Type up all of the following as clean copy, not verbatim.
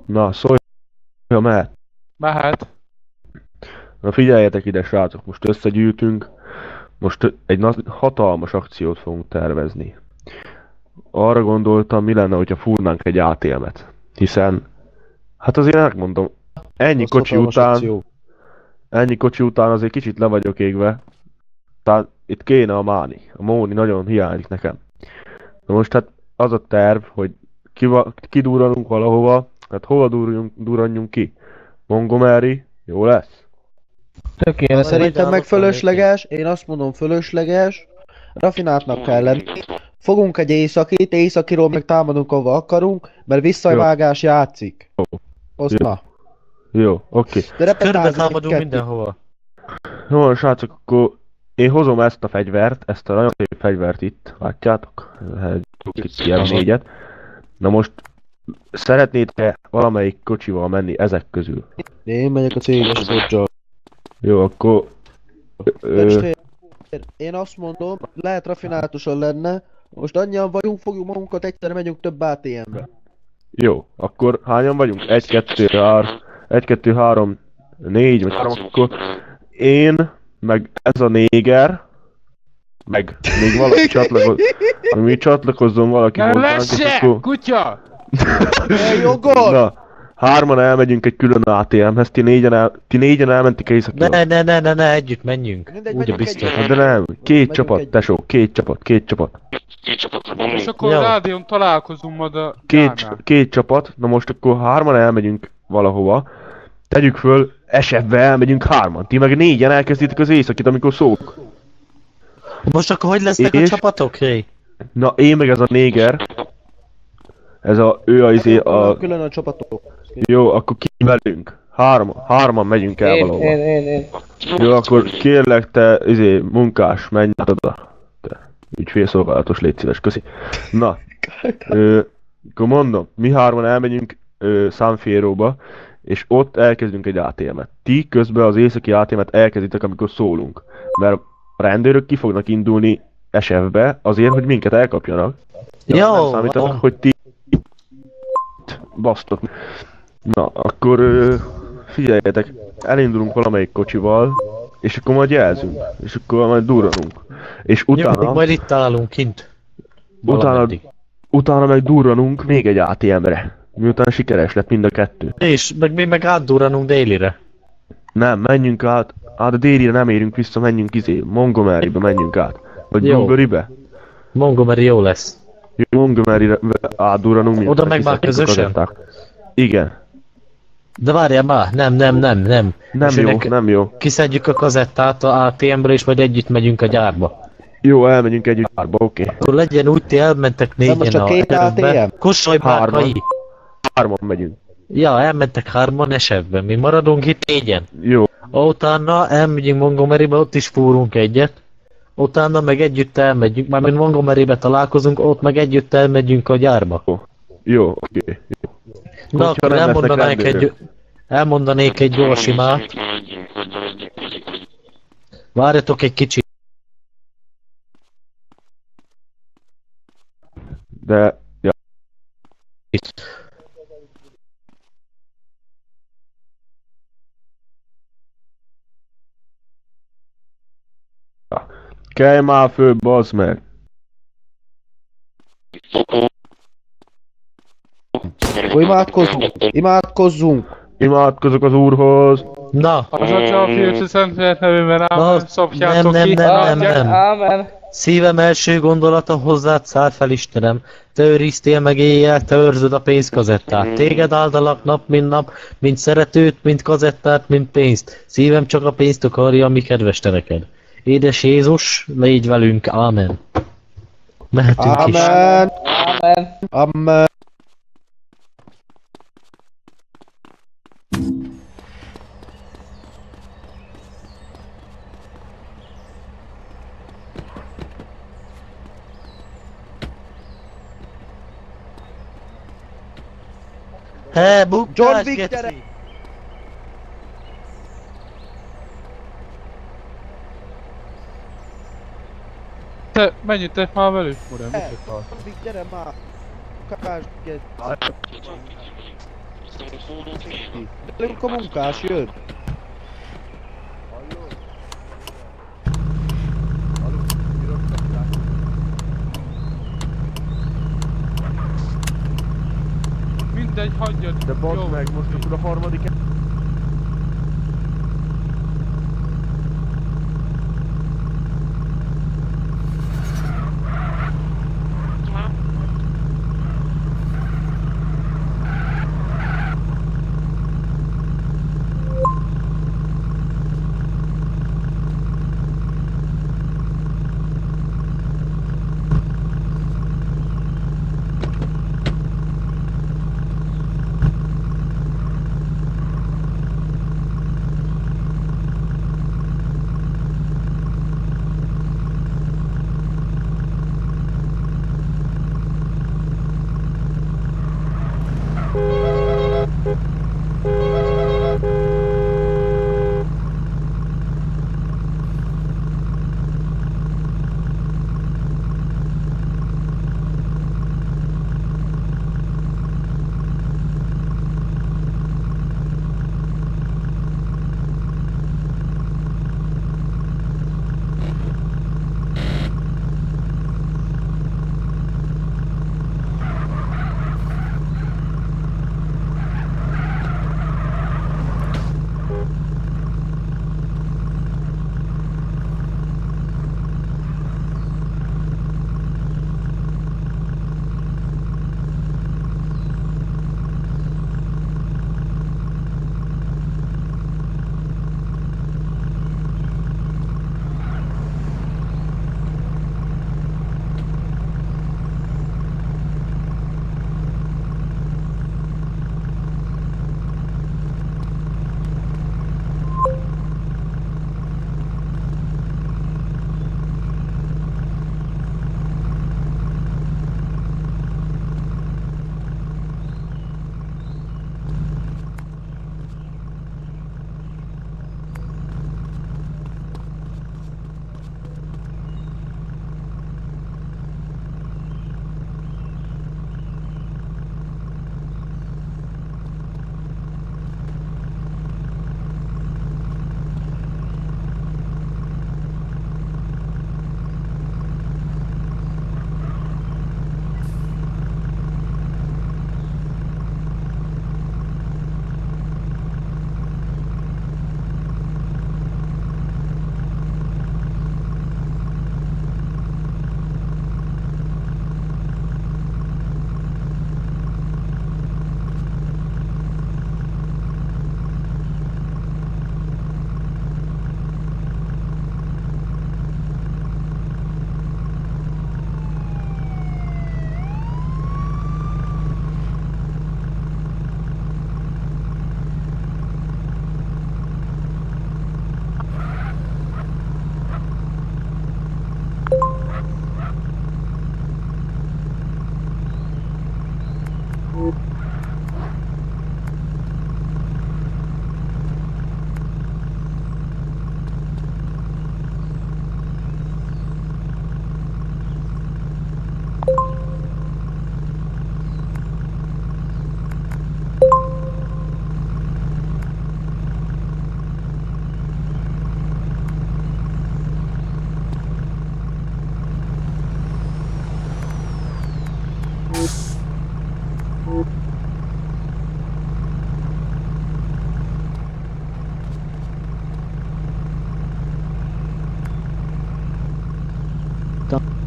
Na, szólj, ha mehet. Mehet. Na figyeljetek ide, srácok, most összegyűjtünk. Most egy hatalmas akciót fogunk tervezni. Arra gondoltam, mi lenne, hogyha fúrnánk egy ATM-et. Hiszen, hát azért megmondom, ennyi kocsi után azért kicsit le vagyok égve. Tehát itt kéne a Máni. A Móni nagyon hiányzik nekem. Na most hát az a terv, hogy kidurranunk valahova. Hát hova durranjunk ki? Montgomery, jó lesz? Tökéletes. Szerintem meg fölösleges, én azt mondom fölösleges. Rafináltnak kell lenni. Fogunk egy északit, északiról meg támadunk ahova akarunk, mert visszavágás játszik. Azt na. Jó, oké. Körbe támadunk mindenhova. Jó, srácok, akkor én hozom ezt a fegyvert, ezt a nagyon szép fegyvert itt, látjátok? Itt ilyen négyet. Na most szeretnéd-e valamelyik kocsival menni ezek közül? Én megyek a céges Dodge-al. Jó, akkor... Én azt mondom, lehet rafinátusan lenne, most annyian vagyunk, fogjuk magunkat, egyszerre megyünk több ATM-re. Jó, akkor hányan vagyunk? 1, 2, 3, 4 vagy 3, akkor én, meg ez a néger, meg még valaki csatlakozzon valaki hozzánk, és akkor... kutya! Jogod! Na, hárman elmegyünk egy külön ATM-hez, ti négyen elmentik északra. Ne, együtt menjünk. Úgy a biztos. De nem, két csapat, tesó, két csapat. És akkor a rádión találkozunk majd a két csapat, na most akkor hárman elmegyünk valahova. Tegyük föl, SF-be elmegyünk hárman, ti meg négyen elkezditek az északit, amikor szólok. Most akkor hogy lesznek a csapatok, Ray? Na, én meg ez a néger. Külön a csapatok. Jó, akkor ki velünk? Hárman megyünk el valahova. Én. Jó, akkor kérlek te, munkás, menj oda. Te, ügyfélszolgálatos, légy szíves, köszi. Na, akkor mondom, mi hárman elmegyünk San Fierroba, és ott elkezdünk egy ATM-et. Ti közben az északi ATM-et elkezditek, amikor szólunk. Mert a rendőrök ki fognak indulni SF-be azért, hogy minket elkapjanak. Jó, nem számítanak, hogy ti basztok. Na, akkor figyeljetek, elindulunk valamelyik kocsival, és akkor majd jelzünk, és akkor majd durranunk. És utána... Jó, majd itt találunk kint. Utána meg durranunk még egy ATM-re. Miután sikeres lett mind a kettő. És mi meg átdurranunk délire. Nem, menjünk át a délire nem érünk vissza, menjünk Montgomerybe menjünk át. Vagy Montgomerybe? Montgomery jó lesz. Montgomeryre átdurranunk. Oda meg már közösen? Igen. De várjál már, nem. Nem jó. Kiszedjük a kazettát a ATM-ből és majd együtt megyünk a gyárba. Jó, elmegyünk együtt a gyárba, oké. Akkor legyen úgy, ti elmentek négyen a erőbe. Kossolj hárman megyünk. Ja, elmentek hárman esetben, mi maradunk itt négyen. Jó. Utána elmegyünk Montgomerybe, ott is fúrunk egyet. Utána meg együtt elmegyünk, mármint Montgomerybe találkozunk, ott meg együtt elmegyünk a gyárba. Jó, oké. Na, akkor elmondanék egy gyorsimát. Várjatok egy kicsit. De... ja. Kelj már föl, bazd meg! Imádkozzunk az Úrhoz! Na! Az Atya, a Fiú, Szent nevében, ámen, szopjátok ki! Nem. Szívem első gondolata hozzád száll fel, Istenem. Te őriztél meg éjjel, te őrzöd a pénzkazettát. Téged áldalak nap, mint nap, mint szeretőt, mint kazettát, mint pénzt. Szívem csak a pénzt akarja, ami kedves te neked. Édes Jézus, légy velünk, ámen. Mehetünk is. Amen. John Wick, gyere! Te, menjetek már velük, uram, John Wick, gyere már! Kapásd, Velünk a munkás jön. Mindegy, hagyjad. De bazd meg, most akkor a harmadik...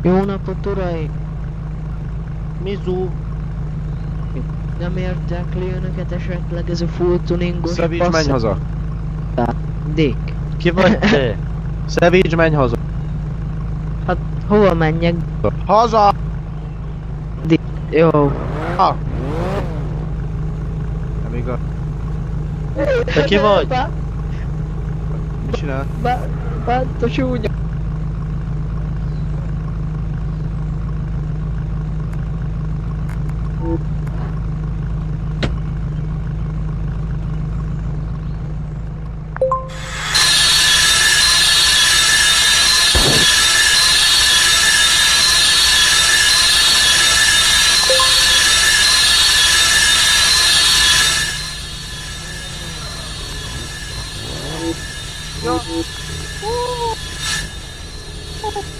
Jó napot, uraim! Mizu, Nem érdekli önöket esetleg ez a full tuningos Szevics, menj haza! Dick, Ki vagy te? Szevics, menj haza! hát hova menjek? Haza! Jó. Ah. Nem igaz. Te ki vagy? Mit csinál? Bánt a súnya.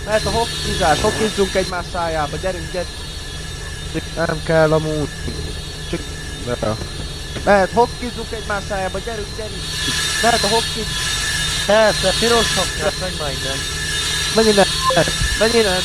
Mehet a hokkizás, hokkizzunk egymás szájába, gyerünk, gyerünk. Nem kell amúgy. Csak... Mehet, hokkizzunk egymás szájába, gyerünk, gyerünk. Mehet a hokkiz... Persze, piros hokkát, meg már innen. Menj innen, menj innen.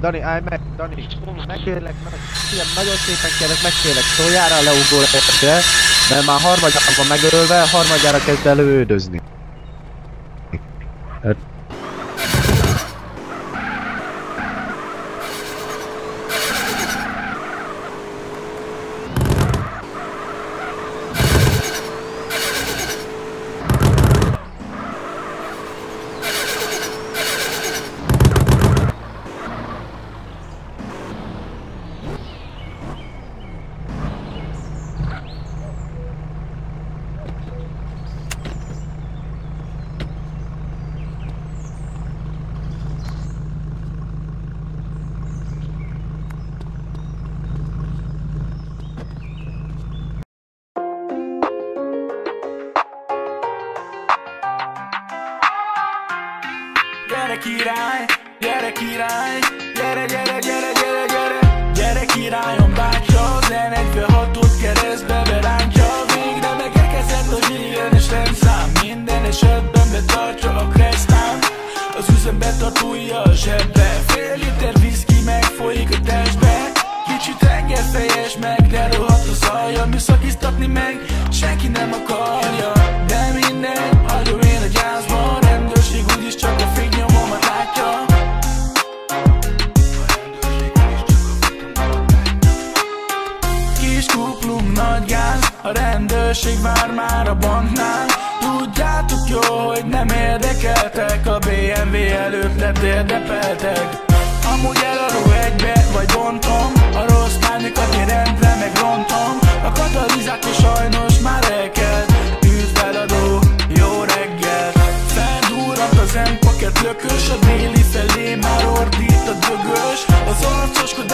Dani, állj meg, Dani, megkérlek, figyelj, nagyon szépen kérlek, megkérlek, szóljál rá a leugó repre, mert már harmadjára van megölve, harmadjára kezd el lövődözni. Gyere király, gyere király, gyere, gyere, gyere, gyere, gyere. Gyere királyon bátya, zen 1-6-ot keresztbe berántja. Végre megérkezett az ingyenes rendszám, minden esetben betartja a kresztám. Az üzembe tartója a zsebbe, fél liter viszki megfolyik a testbe. Kicsit tengerfejes meg, de rohadt az alja, műszakiztatni meg senki nem akarja. De minden, hagyom én a gyászban, rendőrség úgyis csak a féknyomomat látja. Kis kuplung, nagy gáz, a rendőrség vár már a banknál. Tudjátok jó, hogy nem érdekeltek, a BMW előtt letérdepeltek. Amúgy eladó egybe, vagy bontom, a rossz pányokat én rendre megrontom. A katalizátor sajnos már elkelt, üdv feladó, jó reggel. Feldurrant az M-paket lökös, a déli felé már ordít a dögös. Az arcoskodás